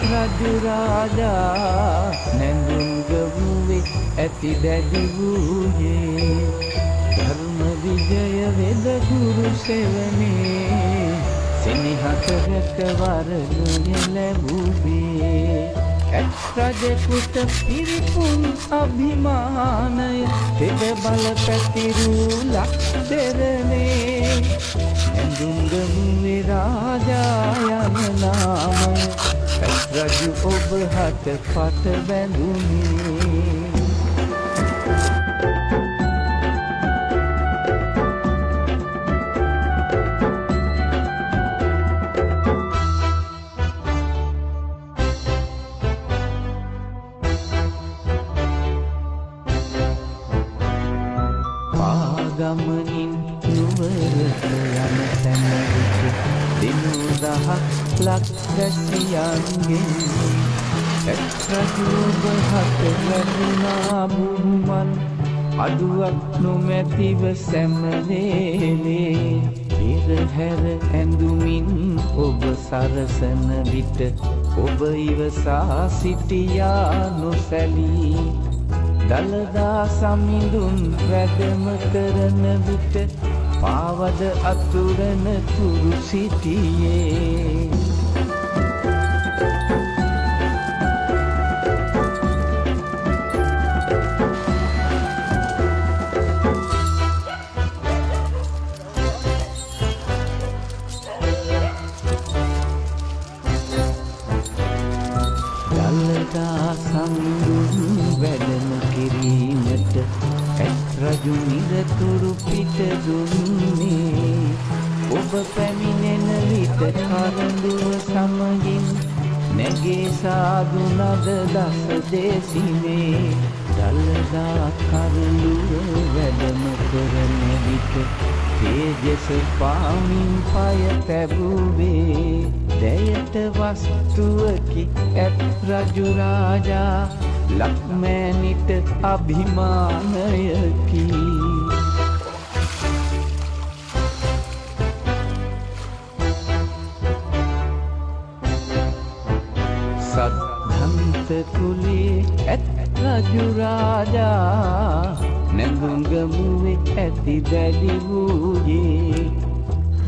රජු රාජා නැඳුම් ගවුවේ ඇති දැඩි වූයේ ධර්ම විජය වෙද ගුරු සෙවනේ සෙනෙහස රැකවරණය ලැබුවේ ඇත් රජෙකුට පිරිපුන් අභිමානය තෙද බල පැතිරු ලක් දෙරනේ නැඳුම් ගවුවේ රාජා යන නාමය රජු ඔබ හට පට බැඳුනේ පාගමනින් නුවරට යන තැන විට දිනු දහස් ලක් රැසියන්ගෙන් රජු ඔබ හට වැටුණා බුහුමන් අඩුවක් නොමැතිව සැමලේලේ පෙරහැර ඇඳුමින් ඔබ සරසන විට ඔබ ඉවසා සිටියා නොසැලී දළදා සමිඳුන් වැඩම කරන විට පාවද අතුරන තුරු සිටියේ දළදා සමිඳුන් වැඩම කිරීමට රජු නිරතුරු පිට දුන්නේ ඔබ පැමිණෙන විට කරඬුව සමගින් නැගේ සාදු නද දස දෙසිනේ දළදා කරඬුව වැඩම කරන විට තේජස පාමින් පය තැබුවේ දැයට වස්තුවකි ඇත් රජු රාජා ලක්මෑනිට අභිමානයකි සද්ධන්ත කුලේ ඇත් රජු රාජා නැඳුම් ගමුවේ ඇති දැඩි වූයේ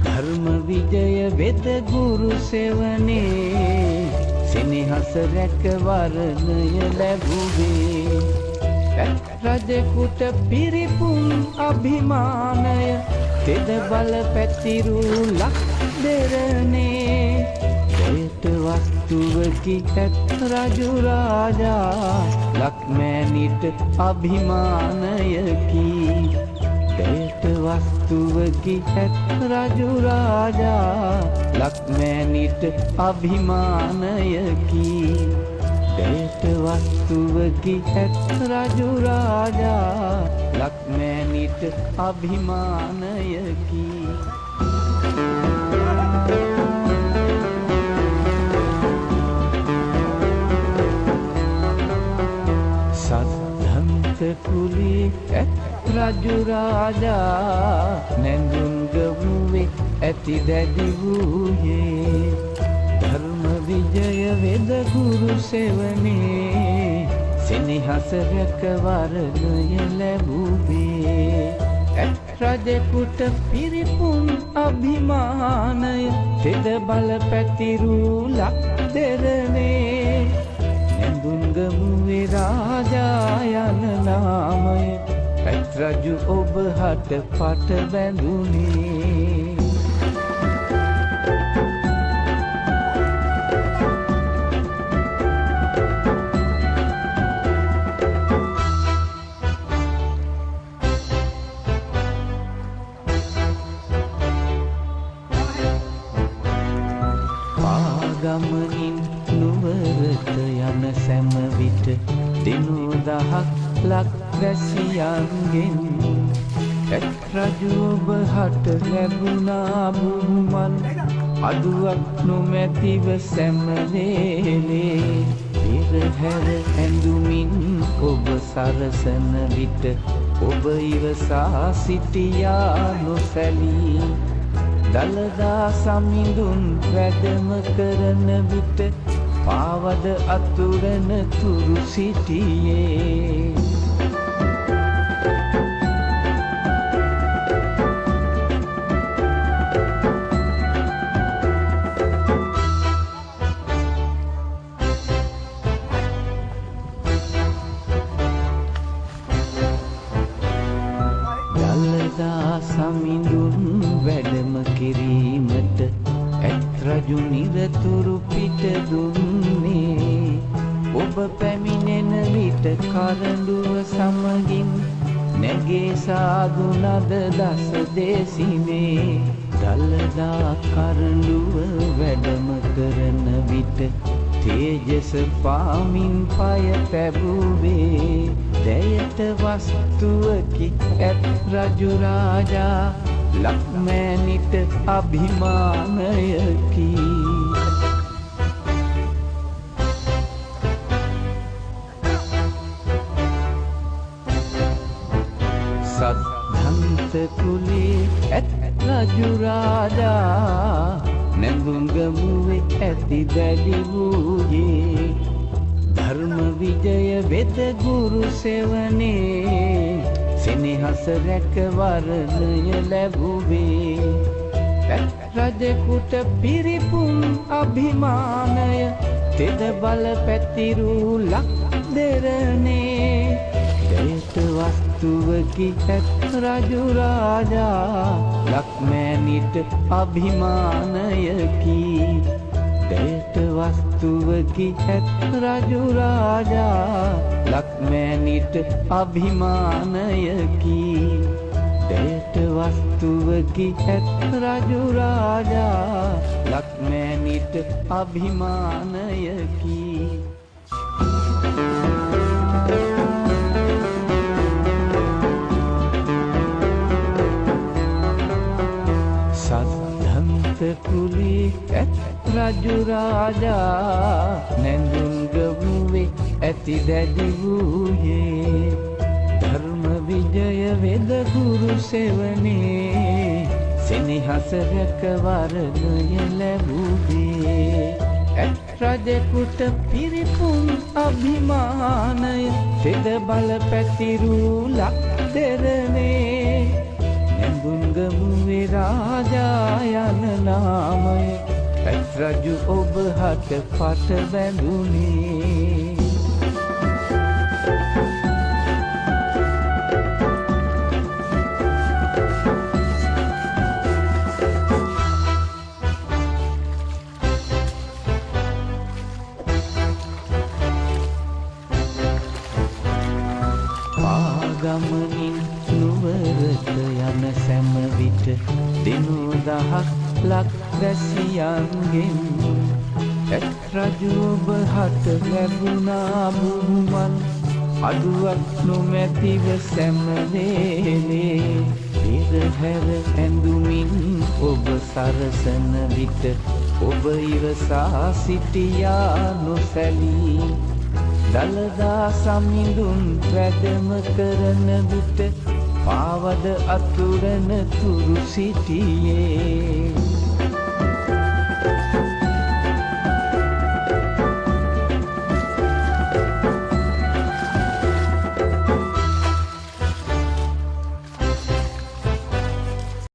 ධර්ම විජය වෙත ගුරු සෙවනේ සෙනෙහස රැකවරණය ලැබුවේ ඇත් රජෙකුට පිරිපුන් අභිමානය තෙද බල පැතිරු ලක් දෙරනේ දයට වස්තුවකි ඇත් රජු රාජා ලක්මෑනිට අභිමානයකි දයට වස්තුවකි ඇත් රජු රාජා ලක්මෑනිට අභිමානයකි දයට වස්තුවකි ඇත් රජු රාජා ලක්මෑනිට අභිමානයකි සද්ධන්ත කුලේ ඇත් රජු රාජා නැඳුම් ගමුවේ ඇති දැඩි වූයේ ධර්ම විජය වෙද ගුරු සෙවනේ සෙනෙහස රැකවරණය ලැබුවේ ඇත් රජෙකුට පිරිපුන් අභිමානය තෙද බල පැතිරු ලක් දෙරනේ නැඳුම් ගමුවේ රාජා යන නාමය ඇත් රජු ඔබ හට පට බැඳුනේ පාගමනින් නුවරට යන සැම විට දිනු දහස් ලක් රැසියන්ගෙන් ඇත් රජු ඔබ හට ලැබුණා බුහුමන් අඩුවක් නොමැතිව සැමලේලේ පෙරහැර ඇඳුමින් ඔබ සරසන විට ඔබ ඉවසා සිටියා නොසැලී දළදා සමිඳුන් වැඩම කරන විට පාවද අතුරන තුරු සිටියේ දළදා සමිඳුන් වැඩම කිරීමට ඇත් රජු නිරතුරු පිට දුන්නේ ඔබ පැමිණෙන විට කරඬුව සමගින් නැගේ සාදු නද දස දේශිනේ දළදා කරඬුව වැඩම කරන විට තේජස පාමින් පය පැබුවේ දැයට වස්තුවකි ඇත් රජු රාජා ලක්මෑනිට අභිමානයකි සද්ධන්ත කුලේ ඇත් රජු රාජා නැඳුම්ගමුවේ ඇති දැඩි වූයේ ධර්ම විජය වෙත ගුරු සෙවනේ සෙනෙහස රැක වරණය ලැබුවේ ඇත් රජෙකුට පිරිපුන් අභිමානය තෙද බල පැතිරූ ලක් දෙරණේ දයට වස්තුවකි ඇත් රජු රාජා ලක්මෑනිට අභිමානයකි දයට වස්තුවකි ඇත් රජු රාජා ලක්මෑනිට අභිමානයකි දයට වස්තුවකි ඇත් රජු රාජා ලක්මෑනිට අභිමානයකි සද්ධන්ත කුලේ ඇත් රජු රාජා නැඳුම්ගමුවේ ඇති දැඩි වූයේ ධර්ම විජය වෙද ගුරු සෙවනේ සෙනෙහස රැක වරණය ලැබුවේ ඇත් රජෙකුට පිරිපුන් අභිමානය තෙද බල පැතිරූ ලක් දෙරණේ නැඳුම්ගමුවේ රාජා යන නාමය ඇත් රජු ඔබ හට පට බැඳුනේ පාගමනින් නුවරට යන සැම විට දිනු දහක් ලක් වැසියන්ගෙන් ඇත් රජු ඔබ හට ලැබුණා බුහුමන් අඩුවක් නොමැතිව සැමලේලේ පෙරහැර ඇඳුමින් ඔබ සරසන විට ඔබ ඉවසා සිටියා නොසැලී දළදා සමිඳුන් වැඩම කරන විට පාවද අතුරන තුරු සිටියේ